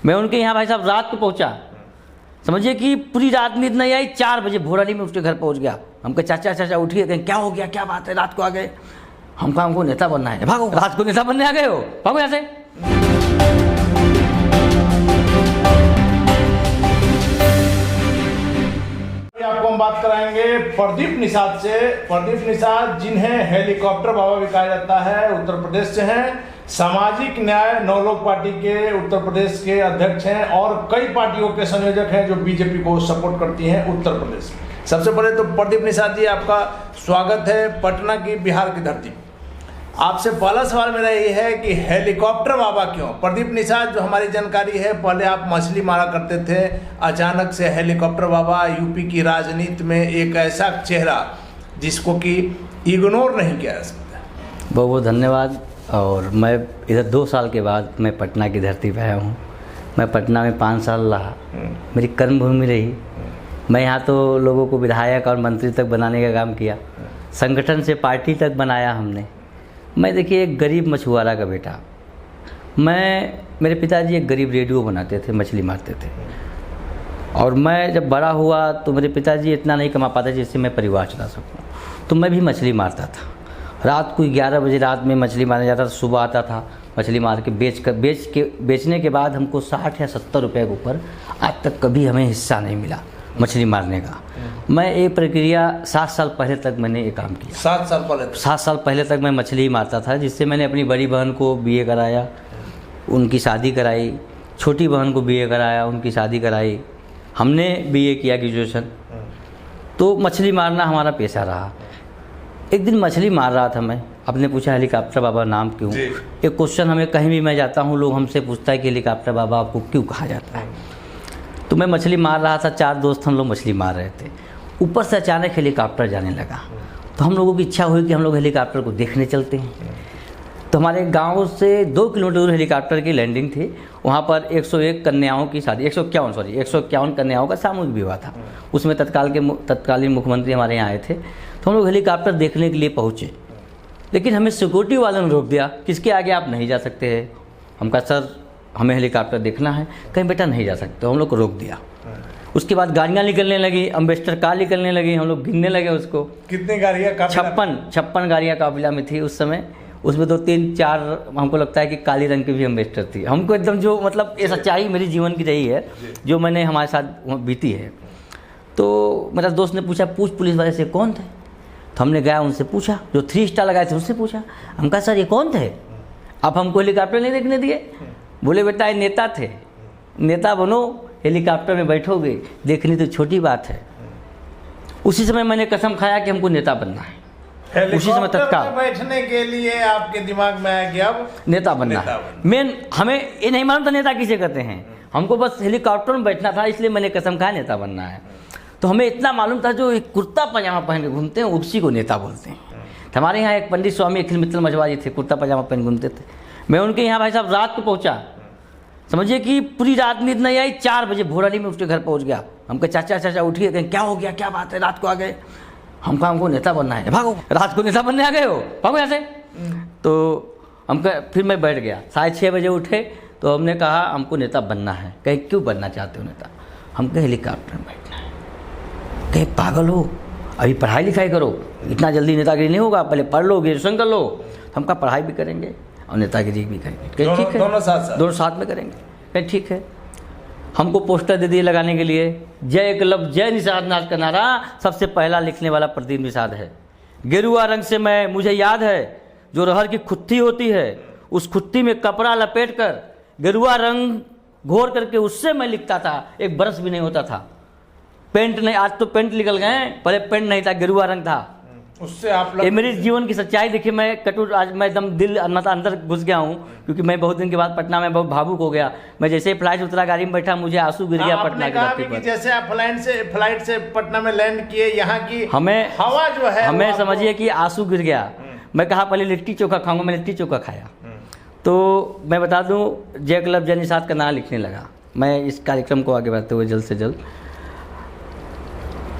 मैं उनके यहाँ भाई साहब रात को पहुँचा, समझिए कि पूरी रात नींद नहीं आई। 4 बजे भोराली में उसके घर पहुँच गया। हम कहे चाचा उठिए, कहें क्या हो गया, क्या बात है, रात को आ गए। हमको नेता बनना है। भागो, रात को नेता बनने आ गए हो, भागो यहाँ से। आपको हम बात कराएंगे प्रदीप निषाद से। प्रदीप निषाद जिन्हें हेलीकॉप्टर बाबा भी कहा जाता है, उत्तर प्रदेश से हैं। सामाजिक न्याय नवलोक पार्टी के उत्तर प्रदेश के अध्यक्ष हैं और कई पार्टियों के संयोजक हैं जो बीजेपी को सपोर्ट करती हैं उत्तर प्रदेश में। सबसे पहले तो प्रदीप निषाद जी, आपका स्वागत है पटना की, बिहार की धरती। आपसे पहला सवाल मेरा ये है कि हेलीकॉप्टर बाबा क्यों? प्रदीप निषाद, जो हमारी जानकारी है, पहले आप मछली मारा करते थे, अचानक से हेलीकॉप्टर बाबा यूपी की राजनीति में एक ऐसा चेहरा जिसको कि इग्नोर नहीं किया जा सकता। बहुत बहुत धन्यवाद। और मैं इधर 2 साल के बाद मैं पटना की धरती पर आया हूँ। मैं पटना में 5 साल रहा, मेरी कर्मभूमि रही। मैं यहाँ तो लोगों को विधायक और मंत्री तक बनाने का काम किया, संगठन से पार्टी तक बनाया हमने। मैं देखिए एक गरीब मछुआरा का बेटा। मेरे पिताजी एक गरीब रेडियो बनाते थे, मछली मारते थे। और मैं जब बड़ा हुआ तो मेरे पिताजी इतना नहीं कमा पाते जिससे मैं परिवार चला सकूं, तो मैं भी मछली मारता था। रात को 11 बजे रात में मछली मारने जाता था, सुबह आता था, मछली मार के बेचने के बाद हमको 60 या 70 रुपये के ऊपर आज तक कभी हमें हिस्सा नहीं मिला मछली मारने का। मैं ये प्रक्रिया 7 साल पहले तक मैंने ये काम किया। 7 साल पहले तक मैं मछली ही मारता था, जिससे मैंने अपनी बड़ी बहन को बीए कराया, उनकी शादी कराई। छोटी बहन को बीए कराया, उनकी शादी कराई। हमने बीए किया ग्रेजुएशन। तो मछली मारना हमारा पेशा रहा। एक दिन मछली मार रहा था मैं, आपने पूछा हेलीकॉप्टर बाबा नाम क्यों। एक क्वेश्चन हमें कहीं भी मैं जाता हूँ, लोग हमसे पूछता है कि हेलीकॉप्टर बाबा आपको क्यों कहा जाता है। तो मैं मछली मार रहा था, 4 दोस्त हम लोग मछली मार रहे थे। ऊपर से अचानक हेलीकॉप्टर जाने लगा, तो हम लोगों की इच्छा हुई कि हम लोग हेलीकॉप्टर को देखने चलते हैं। तो हमारे गांव से 2 किलोमीटर दूर हेलीकॉप्टर की लैंडिंग थी। वहाँ पर 101 कन्याओं की शादी, 151 कन्याओं का सामूहिक विवाह था। उसमें तत्कालीन मुख्यमंत्री हमारे यहाँ आए थे। तो हम लोग हेलीकॉप्टर देखने के लिए पहुँचे, लेकिन हमें सिक्योरिटी वालों ने रोक दिया, किसके आगे आप नहीं जा सकते हैं। हम कहा सर हमें हेलीकॉप्टर देखना है। कहीं बेटा नहीं जा सकते, हम लोग को रोक दिया। उसके बाद गाड़ियाँ निकलने लगी, अम्बेसडर कार निकलने लगी, हम लोग गिनने लगे उसको। कितनी गाड़ियाँ? 56 गाड़ियाँ काफिला में थी उस समय। उसमें 2-3-4 हमको लगता है कि काली रंग की भी अम्बेसडर थी। हमको एकदम जो मतलब ये सच्चाई मेरी जीवन की रही है, जो मैंने हमारे साथ बीती है। तो मेरा दोस्त ने पूछा पूछ पुलिस वाले से कौन थे। तो हमने गया उनसे पूछा, जो 3 स्टार लगाए थे उनसे पूछा। हम कहा सर ये कौन थे, आप हमको हेलीकॉप्टर नहीं देखने दिए। बोले बेटा ये नेता थे, नेता बनो, हेलीकॉप्टर में बैठोगे, देखनी तो छोटी बात है। उसी समय मैंने कसम खाया कि हमको नेता बनना है। उसी समय तत्काल बैठने के लिए आपके दिमाग में आया कि अब नेता बनना है। मेन हमें ये नहीं मालूम था नेता किसे कहते हैं, हमको बस हेलीकॉप्टर में बैठना था, इसलिए मैंने कसम खाया नेता बनना है। तो हमें इतना मालूम था जो एक कुर्ता पजामा पहन के घूमते हैं उसी को नेता बोलते हैं। हमारे यहाँ एक पंडित स्वामी अखिल मित्तल मझवा जी थे, कुर्ता पजामा पहन घूमते थे। मैं उनके यहाँ भाई साहब रात को पहुँचा, समझिए कि पूरी रात नींद नहीं आई। 4 बजे भोराली में उसके घर पहुँच गया। हम कहे चाचा उठिए, कहें क्या हो गया, क्या बात है, रात को आ गए। हमको नेता बनना है। भागो, रात को नेता बनने आ गए हो, भागो यहाँ से। तो हम कहे, फिर मैं बैठ गया। 6:30 बजे उठे तो हमने कहा हमको नेता बनना है। कहीं क्यों बनना चाहते हो नेता? हम कहे हेलीकॉप्टर में बैठना है। कहीं पागल हो, अभी पढ़ाई लिखाई करो, इतना जल्दी नेतागिरी नहीं होगा, पहले पढ़ लो, ग्रेजुएशन कर लो। हम कहा पढ़ाई भी करेंगे और नेतागिरी भी करेंगे। कहीं ठीक है, दोनों साथ में करेंगे। कहीं ठीक है। हमको पोस्टर दे दिए लगाने के लिए, जय एकलव्य जय निषाद नाथ का नारा सबसे पहला लिखने वाला प्रदीप निषाद है। गेरुआ रंग से मुझे याद है जो रहर की खुत्ती होती है, उस खुत्ती में कपड़ा लपेट कर गेरुआ रंग घोर करके उससे मैं लिखता था। एक बरस भी नहीं होता था। पेंट नहीं, आज तो पेंट निकल गए, पहले पेंट नहीं था, गेरुआ रंग था। उससे आप ये मेरी जीवन की सच्चाई। देखिए मैं कटु, आज मैं एकदम दिल अंदर घुस गया हूँ, क्योंकि मैं बहुत दिन के बाद पटना में बहुत भावुक हो गया। मैं जैसे ही फ्लाइट उतरा, गाड़ी में बैठा, मुझे आंसू गिर गया पटना की धरती पर। जैसे आप फ्लाइट से पटना में लैंड किए, यहाँ की हमें हवा जो है, हमें समझिए कि आंसू गिर गया। मैं कहा पहले लिट्टी चोखा खाऊंगा, मैं लिट्टी चोखा खाया। तो मैं बता दूं, जय एकलव्य जय निषाद का नाम लिखने लगा मैं इस कार्यक्रम को आगे बढ़ते हुए जल्द से जल्द।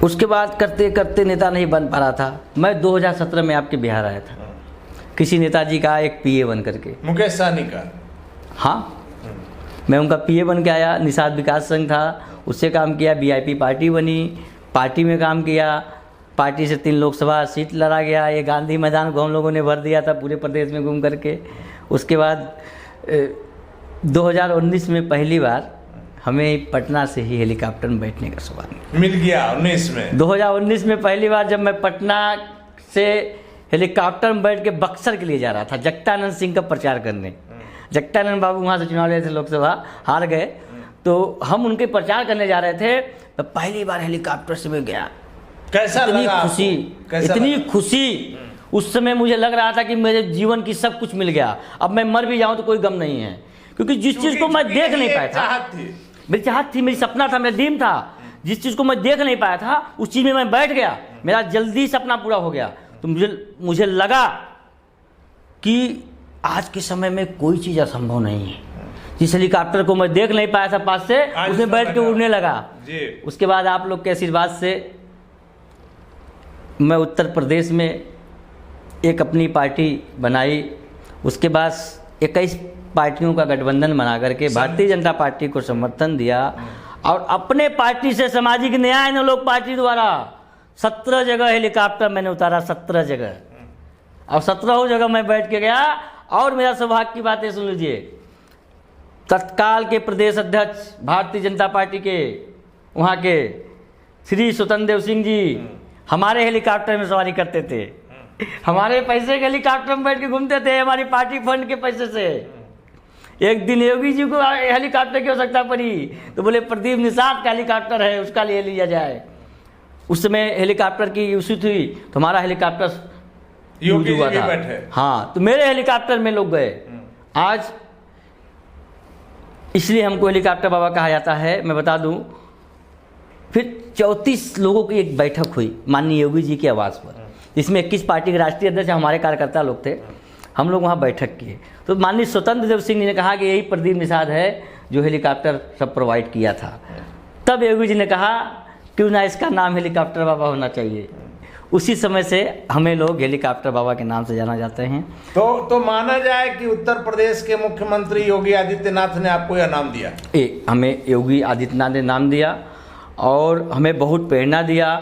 उसके बाद करते करते नेता नहीं बन पा रहा था। मैं 2017 में आपके बिहार आया था, किसी नेताजी का एक पीए बन करके, मुकेश सहनी का। हाँ, मैं उनका पीए बन के आया। निषाद विकास संघ था, उससे काम किया। वीआईपी पार्टी बनी, पार्टी में काम किया। पार्टी से 3 लोकसभा सीट लड़ा गया। ये गांधी मैदान को हम लोगों ने भर दिया था पूरे प्रदेश में घूम करके। उसके बाद 2019 में पहली बार हमें पटना से ही हेलीकॉप्टर में बैठने का सौभाग्य मिल गया। 19 में 2019 में पहली बार जब मैं पटना से हेलीकॉप्टर में बैठ के बक्सर के लिए जा रहा था जगतानंद सिंह का प्रचार करने। जगतानंद बाबू वहाँ से चुनाव लड़े थे, लोकसभा हार गए, तो हम उनके प्रचार करने जा रहे थे। तो पहली बार हेलीकॉप्टर से मैं गया। कैसा लगा? इतनी खुशी उस समय मुझे लग रहा था कि मेरे जीवन की सब कुछ मिल गया। अब मैं मर भी जाऊं तो कोई गम नहीं है, क्योंकि जिस चीज़ को मैं देख नहीं पाया था, मेरी चाहत थी, मेरी सपना था, मेरा ड्रीम था, जिस चीज़ को मैं देख नहीं पाया था उस चीज़ में मैं बैठ गया। मेरा जल्दी सपना पूरा हो गया। तो मुझे लगा कि आज के समय में कोई चीज़ असंभव नहीं है। जिस हेलीकॉप्टर को मैं देख नहीं पाया था पास से, उसमें बैठ के उड़ने लगा। उसके बाद आप लोग के आशीर्वाद से मैं उत्तर प्रदेश में एक अपनी पार्टी बनाई। उसके बाद 21 पार्टियों का गठबंधन बना करके भारतीय जनता पार्टी को समर्थन दिया और अपने पार्टी से सामाजिक न्याय न लोक पार्टी द्वारा 17 जगह हेलीकॉप्टर मैंने उतारा, 17 जगह, और 17 जगह मैं बैठ के गया। और मेरा सौभाग्य की बात है, सुन लीजिए, तत्काल के प्रदेश अध्यक्ष भारतीय जनता पार्टी के वहाँ के श्री स्वतंत्र देव सिंह जी हमारे हेलीकॉप्टर में सवारी करते थे। हमारे पैसे के हेलीकॉप्टर में बैठ के घूमते थे, हमारी पार्टी फंड के पैसे से। एक दिन योगी जी को हेलीकॉप्टर की आवश्यकता पड़ी तो बोले प्रदीप निषाद का हेलीकॉप्टर है, उसका ले लिया जाए। उस समय हेलीकॉप्टर की इशू थी तो हमारा हेलीकॉप्टर यूज हुआ था। हाँ, तो मेरे हेलीकॉप्टर में लोग गए। आज इसलिए हमको हेलीकॉप्टर बाबा कहा जाता है। मैं बता दूं, फिर 34 लोगों की एक बैठक हुई माननीय योगी जी के आवास पर, जिसमें 21 पार्टी के राष्ट्रीय अध्यक्ष हमारे कार्यकर्ता लोग थे। हम लोग वहाँ बैठक किए तो माननीय स्वतंत्र देव सिंह जी ने कहा कि यही प्रदीप निषाद है जो हेलीकॉप्टर सब प्रोवाइड किया था। तब योगी जी ने कहा क्यों ना इसका नाम हेलीकॉप्टर बाबा होना चाहिए। उसी समय से हमें लोग हेलीकॉप्टर बाबा के नाम से जाना जाते हैं। तो माना जाए कि उत्तर प्रदेश के मुख्यमंत्री योगी आदित्यनाथ ने आपको यह नाम दिया? हमें योगी आदित्यनाथ ने नाम दिया और हमें बहुत प्रेरणा दिया,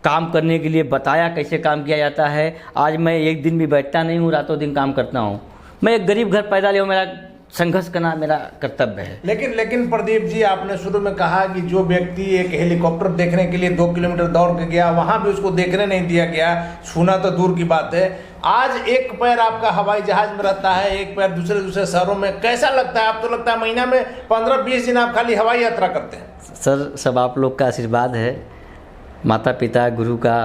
काम करने के लिए बताया कैसे काम किया जाता है। आज मैं एक दिन भी बैठता नहीं हूँ, रातों दिन काम करता हूँ। मैं एक गरीब घर पैदा लिया हूँ, मेरा संघर्ष करना मेरा कर्तव्य है। लेकिन प्रदीप जी, आपने शुरू में कहा कि जो व्यक्ति एक हेलीकॉप्टर देखने के लिए 2 किलोमीटर दौड़ के गया, वहां भी उसको देखने नहीं दिया गया, छूना तो दूर की बात है। आज एक पैर आपका हवाई जहाज में रहता है, एक पैर दूसरे शहरों में। कैसा लगता है? आप तो लगता है महीना में 15-20 दिन आप खाली हवाई यात्रा करते हैं। सर, सब आप लोग का आशीर्वाद है, माता पिता गुरु का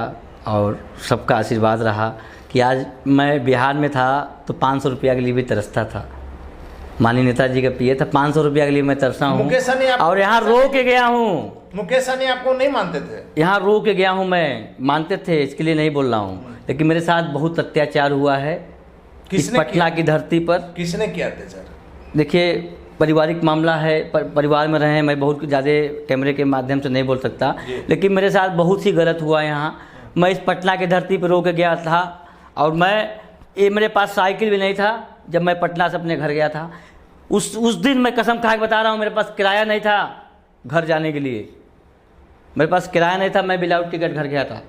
और सबका आशीर्वाद रहा कि आज मैं बिहार में था तो 500 रुपया के लिए भी तरसता था। माननीय नेताजी का पीए था, 500 रुपया के लिए मैं तरसा हूँ। और यहाँ रो के गया हूँ। मुकेश सहनी आपको नहीं मानते थे? यहाँ रो के गया हूँ मैं, मानते थे, इसके लिए नहीं बोल रहा हूँ, लेकिन मेरे साथ बहुत अत्याचार हुआ है इस पटना की धरती पर। किसने किया अत्याचार? देखिए, पारिवारिक मामला है, परिवार में रहे, मैं बहुत ज़्यादा कैमरे के माध्यम से नहीं बोल सकता, लेकिन मेरे साथ बहुत सी गलत हुआ यहाँ। मैं इस पटना की धरती पर रो के गया था और मेरे पास साइकिल भी नहीं था जब मैं पटना से अपने घर गया था। उस दिन मैं कसम खा के बता रहा हूँ, मेरे पास किराया नहीं था घर जाने के लिए, मेरे पास किराया नहीं था, मैं विदाउट टिकट घर गया था।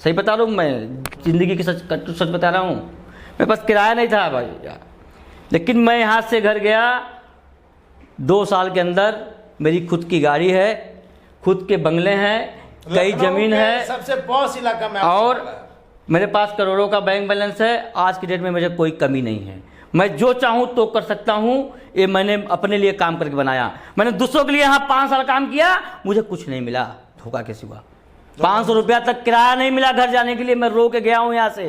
सही बता रहा हूँ, मैं ज़िंदगी की सच बता रहा हूँ, मेरे पास किराया नहीं था भाई, लेकिन मैं यहाँ से घर गया। 2 साल के अंदर मेरी खुद की गाड़ी है, खुद के बंगले हैं, कई ज़मीन है, सबसे पॉश इलाका में, और मेरे पास करोड़ों का बैंक बैलेंस है। आज की डेट में मुझे कोई कमी नहीं है, मैं जो चाहूँ तो कर सकता हूँ। ये मैंने अपने लिए काम करके बनाया। मैंने दूसरों के लिए यहाँ 5 साल काम किया, मुझे कुछ नहीं मिला धोखा के सिवा। 500 रुपया तक किराया नहीं मिला घर जाने के लिए। मैं रो के गया हूँ यहाँ से,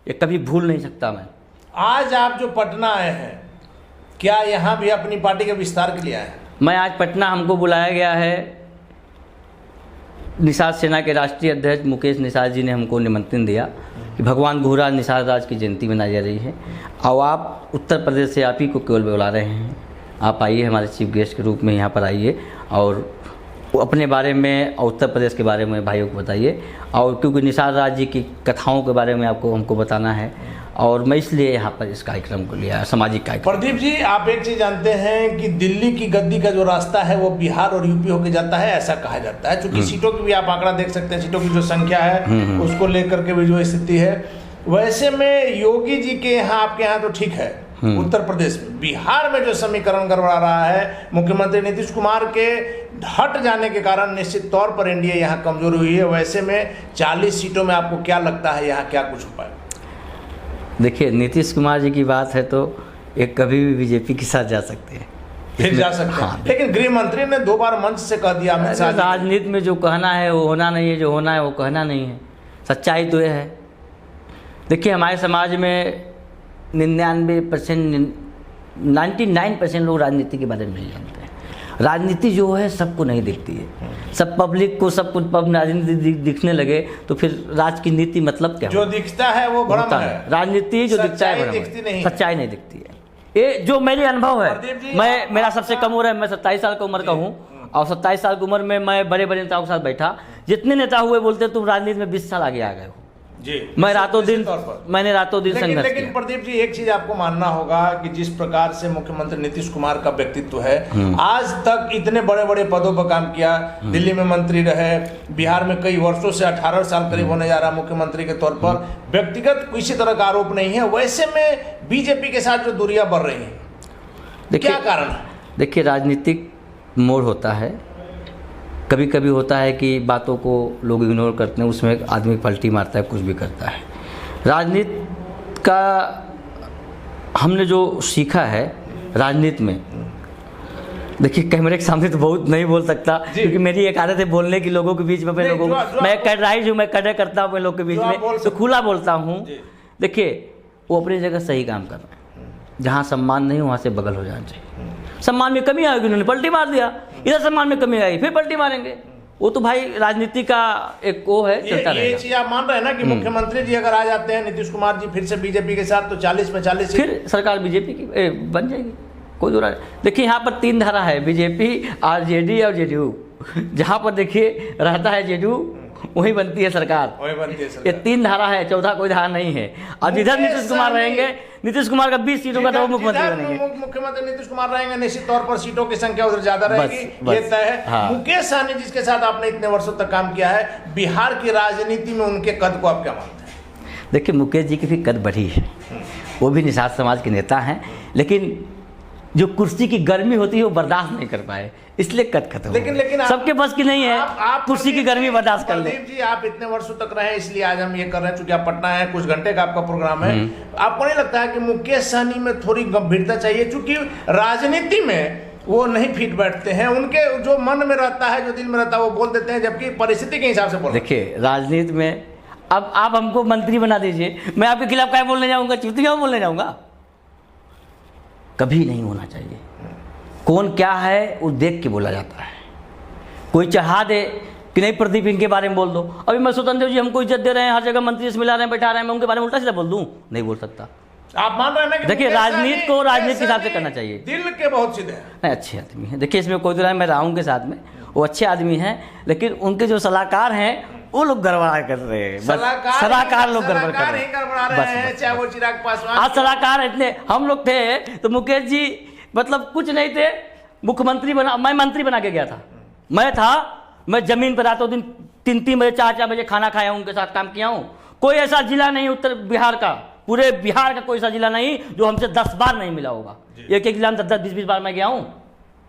ये कभी भूल नहीं सकता मैं। आज आप जो पटना आए हैं, क्या यहाँ भी अपनी पार्टी के विस्तार के लिए आए हैं? मैं आज पटना, हमको बुलाया गया है, निषाद सेना के राष्ट्रीय अध्यक्ष मुकेश निषाद जी ने हमको निमंत्रण दिया कि भगवान घुराज निषाद राज की जयंती मनाई जा रही है और आप उत्तर प्रदेश से आप ही को केवल बुला रहे हैं, आप आइए, हमारे चीफ गेस्ट के रूप में यहाँ पर आइए और अपने बारे में और उत्तर प्रदेश के बारे में भाइयों को बताइए। और क्योंकि निषाद राज जी की कथाओं के बारे में हमको बताना है और मैं इसलिए यहाँ पर इस कार्यक्रम को लिया, सामाजिक कार्यक्रम। प्रदीप जी, आप एक चीज जानते हैं कि दिल्ली की गद्दी का जो रास्ता है वो बिहार और यूपी होके जाता है, ऐसा कहा जाता है। चूंकि सीटों की भी आप आंकड़ा देख सकते हैं, सीटों की जो संख्या है उसको लेकर के भी जो स्थिति है, वैसे में योगी जी के यहाँ, आपके यहाँ तो ठीक है उत्तर प्रदेश में, बिहार में जो समीकरण गड़बड़ा रहा है, मुख्यमंत्री नीतीश कुमार के हट जाने के कारण निश्चित तौर पर एनडीए यहाँ कमजोर हुई है। वैसे में 40 सीटों में आपको क्या लगता है यहाँ क्या कुछ हो पाएगा? देखिए, नीतीश कुमार जी की बात है तो एक कभी भी बीजेपी के साथ जा सकते हैं, फिर जा सकते हैं। लेकिन गृह मंत्री ने 2 बार मंच से कह दिया, अमित शाह राजनीति में जो कहना है वो होना नहीं है, जो होना है वो कहना नहीं है। सच्चाई तो ये है। देखिए, हमारे समाज में 99%, 99% लोग राजनीति के बारे में नहीं जानते हैं। राजनीति जो है सबको नहीं दिखती है, सब पब्लिक को सब कुछ राजनीति दिखने लगे तो फिर राज की नीति मतलब क्या? जो दिखता है वो भ्रम है, राजनीति जो दिखता है सच्चाई नहीं दिखती है। ये जो मेरे अनुभव है, मेरा सबसे कम उम्र है, मैं 27 साल की उम्र का हूँ, और 27 साल की उम्र में मैं बड़े बड़े नेताओं के साथ बैठा। जितने नेता हुए बोलते तुम राजनीति में 20 साल आगे आ गए हो जी। मैंने रातों दिन संघर्ष किया। लेकिन प्रदीप जी, एक चीज आपको मानना होगा कि जिस प्रकार से मुख्यमंत्री नीतीश कुमार का व्यक्तित्व है, आज तक इतने बड़े बड़े पदों पर काम किया, दिल्ली में मंत्री रहे, बिहार में कई वर्षों से 18 साल करीब होने जा रहा मुख्यमंत्री के तौर पर, व्यक्तिगत किसी तरह का आरोप नहीं है। वैसे में बीजेपी के साथ जो दूरियां बढ़ रही है, क्या कारण है? देखिए, राजनीतिक मोड़ होता है, कभी कभी होता है कि बातों को लोग इग्नोर करते हैं, उसमें एक आदमी पलटी मारता है, कुछ भी करता है। राजनीति का हमने जो सीखा है राजनीति में, देखिए कैमरे के सामने तो बहुत नहीं बोल सकता, क्योंकि मेरी एक आदत है बोलने की लोगों के बीच में, अपने लोगों को मैं कैडराइज हूँ, मैं कदर करता हूँ अपने लोग के बीच में, तो खुला बोलता हूँ। देखिए, वो अपनी जगह सही काम कर रहे हैं, जहाँ सम्मान नहीं वहाँ से बगल हो जाना चाहिए। सम्मान में कमी आएगी, उन्होंने पलटी मार दिया, इधर सम्मान में कमी आई फिर पलटी मारेंगे, वो तो भाई राजनीति का एक वो है, चलता रहेगा। ये चीज आप मान रहे हैं ना कि मुख्यमंत्री जी अगर आ जाते हैं नीतीश कुमार जी फिर से बीजेपी के साथ, तो 40 में 40 फिर सरकार बीजेपी की बन जाएगी, कोई दूर नहीं। देखिए, यहाँ पर 3 धारा है, बीजेपी, आरजेडी और जेडीयू। जहाँ पर देखिए रहता है जेडीयू वही बनती है सरकार, ये 3 धारा है, चौथा कोई धारा नहीं है। और जिधर नीतीश कुमार रहेंगे, नीतीश कुमार का 20 सीटों का तो वो मुख्यमंत्री बनेंगे, मुख्यमंत्री नीतीश कुमार रहेंगे, निश्चित तौर पर सीटों की संख्या उधर ज्यादा रहेगी, ये तय है। हाँ। मुकेश सहनी जिसके साथ आपने इतने वर्षों तक काम किया है, बिहार की राजनीति में उनके कद को आप क्या मानते हैं? देखिए, मुकेश जी की भी कद बढ़ी है, वो भी निषाद समाज के नेता हैं, लेकिन जो कुर्सी की गर्मी होती है वो बर्दाश्त नहीं कर पाए, इसलिए कद खत्म। लेकिन सबके बस की नहीं है आप कुर्सी की गर्मी बर्दाश्त कर ले। जी, आप इतने वर्षों तक रहे, इसलिए आज हम ये कर रहे हैं, क्योंकि आप पटना है, कुछ घंटे का आपका प्रोग्राम है। आपको नहीं लगता है कि मुकेश सहनी में थोड़ी गंभीरता चाहिए, क्योंकि राजनीति में वो नहीं फिट बैठते हैं, उनके जो मन में रहता है, जो दिल में रहता है वो बोल देते हैं, जबकि परिस्थिति के हिसाब से बोल। देखिए, राजनीति में अब आप हमको मंत्री बना दीजिए, मैं आपके खिलाफ क्या बोलने जाऊंगा? चुतिया बोलने जाऊंगा? कभी नहीं होना चाहिए। कौन क्या है वो देख के बोला जाता है। कोई चाहा दे कि नहीं प्रदीप इनके बारे में बोल दो, अभी मैं स्वतंत्र जी हमको इज्जत दे रहे हैं, हर जगह मंत्री से मिला रहे हैं, बैठा रहे हैं, मैं उनके बारे में उल्टा सीधा बोल दूं? नहीं बोल सकता। आप मान रहे हैं कि देखिए, राजनीति को राजनीति के हिसाब से करना चाहिए। दिल के बहुत सीधे नहीं, अच्छे आदमी है, देखिए इसमें कोई दूर मैं रहा हूँ उनके साथ में, वो अच्छे आदमी हैं, लेकिन उनके जो सलाहकार हैं वो लोग गड़बड़ा कर रहे हैं, सलाहकार लोग गड़बड़ कर रहे हैं, चाहे वो चिराग पासवान। आज सलाहकार इतने हम लोग थे तो मुकेश जी मतलब कुछ नहीं थे, मुख्यमंत्री बना, मैं मंत्री बना के गया था, मैं जमीन पर रातों दिन 3-3 बजे 4-4 बजे खाना खाया हूँ, उनके साथ काम किया हूँ। कोई ऐसा जिला नहीं उत्तर बिहार का, पूरे बिहार का कोई ऐसा जिला नहीं जो हमसे 10 बार नहीं मिला होगा, एक जिला में 10-20 बार मैं गया हूँ।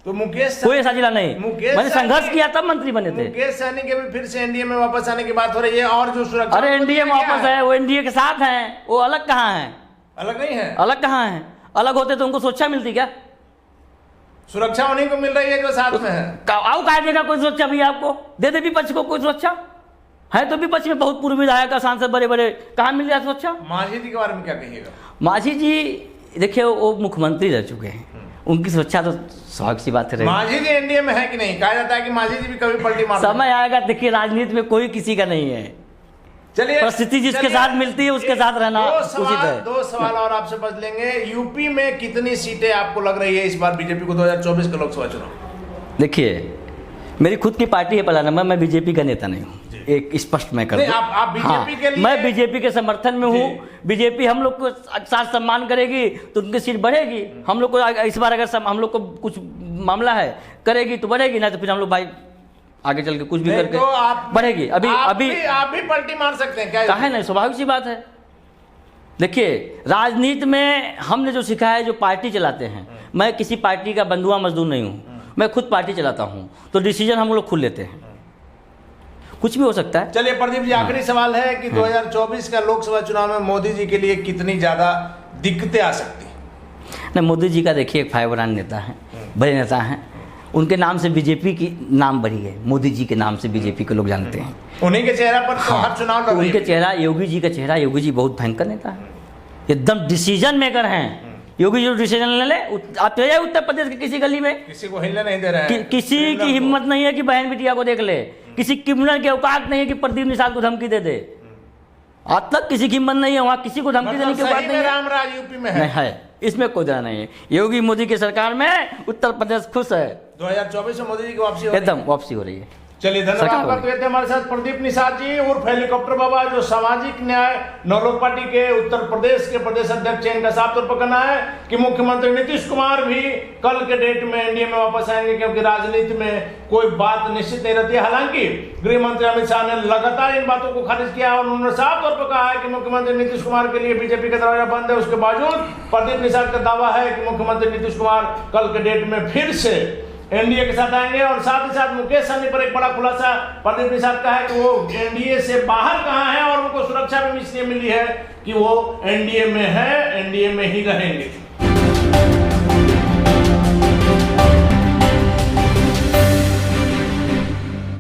तो मुकेश कोई ऐसा जिला नहीं, मैंने संघर्ष किया तब मंत्री बने थे। मुकेश सहनी के भी फिर से एनडीए में वापस आने की बात हो रही है, और जो सुरक्षा, अरे एनडीए में वापस है, वो एनडीए के साथ हैं, वो अलग कहाँ हैं? अलग नहीं है, अलग कहाँ हैं? अलग होते तो उनको सुरक्षा मिलती क्या? सुरक्षा उन्हीं को मिल रही है जो साथ में है। आओ कहा देगा कोई सुरक्षा भैया आपको? दे दे विपक्ष को कोई सुरक्षा है तो विपक्ष में बहुत पूर्व विधायक का सांसद बड़े बड़े, कहाँ मिल जाए सुरक्षा? मांझी जी के बारे में क्या कहिएगा? मांझी जी देखिए वो मुख्यमंत्री रह चुके हैं, उनकी सुरक्षा तो स्वाभाविक सी बात है। मांझी जी एनडीए में है कि नहीं? कहा जाता है कि मांझी जी भी कभी पलटी मार, समय आएगा। देखिए, राजनीति में कोई किसी का नहीं है, चलिए परिस्थिति जिसके साथ मिलती है उसके साथ रहना उचित है। 2 सवाल और आपसे बच लेंगे। यूपी में कितनी सीटें आपको लग रही है इस बार बीजेपी को 2024 के लोकसभा चुनाव? देखिए, मेरी खुद की पार्टी है पहला नंबर, मैं बीजेपी का नेता नहीं हूँ, एक स्पष्ट मैं कर नहीं, दूं। आप बीजेपी के लिए, मैं बीजेपी के समर्थन में हूँ। बीजेपी हम लोग को साथ सम्मान करेगी तो उनकी सीट बढ़ेगी। हम लोग को इस बार अगर हम लोग को कुछ मामला है करेगी तो बढ़ेगी, ना तो फिर हम लोग भाई आगे चल के कुछ भी करके तो आप बढ़ेगी। अभी आप भी पलटी मार सकते हैं क्या? काहे नहीं, स्वाभाविक सी बात है। देखिए, राजनीति में हमने जो सीखा है, जो पार्टी चलाते हैं, मैं किसी पार्टी का बंधुआ मजदूर नहीं हूँ, मैं खुद पार्टी चलाता हूँ, तो डिसीजन हम लोग खुद लेते हैं, कुछ भी हो सकता है। चलिए प्रदीप जी, आखिरी सवाल है कि 2024 का लोकसभा चुनाव में मोदी जी के लिए कितनी ज्यादा दिक्कतें आ सकती? नहीं, मोदी जी का देखिए एक फाइबरान नेता है, बड़े नेता हैं, उनके नाम से बीजेपी की नाम बढ़ी है, मोदी जी के नाम से बीजेपी के लोग जानते हैं। उन्हीं के चेहरा पर तो हर चुनाव लड़ रही है। उनके चेहरा, योगी जी का चेहरा, योगी जी बहुत भयंकर नेता है, एकदम डिसीजन मेकर हैं। योगी जी डिसीजन ले ले, आप चले जाए उत्तर प्रदेश के किसी गली में, किसी को हिलने नहीं दे रहे हैं। किसी की हिम्मत नहीं है कि बहन बिटिया को देख ले, किसी क्रिमिनल की औकात नहीं है कि प्रदीप निषाद को धमकी दे दे। आज तक किसी की हिम्मत नहीं है वहां किसी को धमकी देने की बात नहीं है। रामराज यूपी में है, इसमें कोई डर नहीं है। योगी मोदी की सरकार में उत्तर प्रदेश खुश है। 2024 में मोदी जी की वापसी एकदम वापसी हो रही है। चलिए, धन्यवाद करते थे हमारे साथ प्रदीप निषाद जी उर्फ हेलीकॉप्टर बाबा, जो सामाजिक न्याय नवलोक पार्टी के उत्तर प्रदेश के प्रदेश अध्यक्ष हैं। इनका साफ तौर पर कहना है कि मुख्यमंत्री नीतीश कुमार भी कल के डेट में एनडीए में वापस आएंगे, क्योंकि राजनीति में कोई बात निश्चित नहीं रहती है। हालांकि गृह मंत्री अमित शाह ने लगातार इन बातों को खारिज किया और उन्होंने साफ तौर पर कहा है कि मुख्यमंत्री नीतीश कुमार के लिए बीजेपी का दरवाजा बंद है। उसके बावजूद प्रदीप निषाद का दावा है कि मुख्यमंत्री नीतीश कुमार कल के डेट में फिर से एनडीए के साथ आएंगे। और साथ ही साथ मुकेश सहनी पर एक बड़ा खुलासा प्रदीप निषाद का है कि वो एनडीए से बाहर कहाँ है और उनको सुरक्षा भी इसलिए मिली है कि वो एनडीए में है, एनडीए में ही रहेंगे।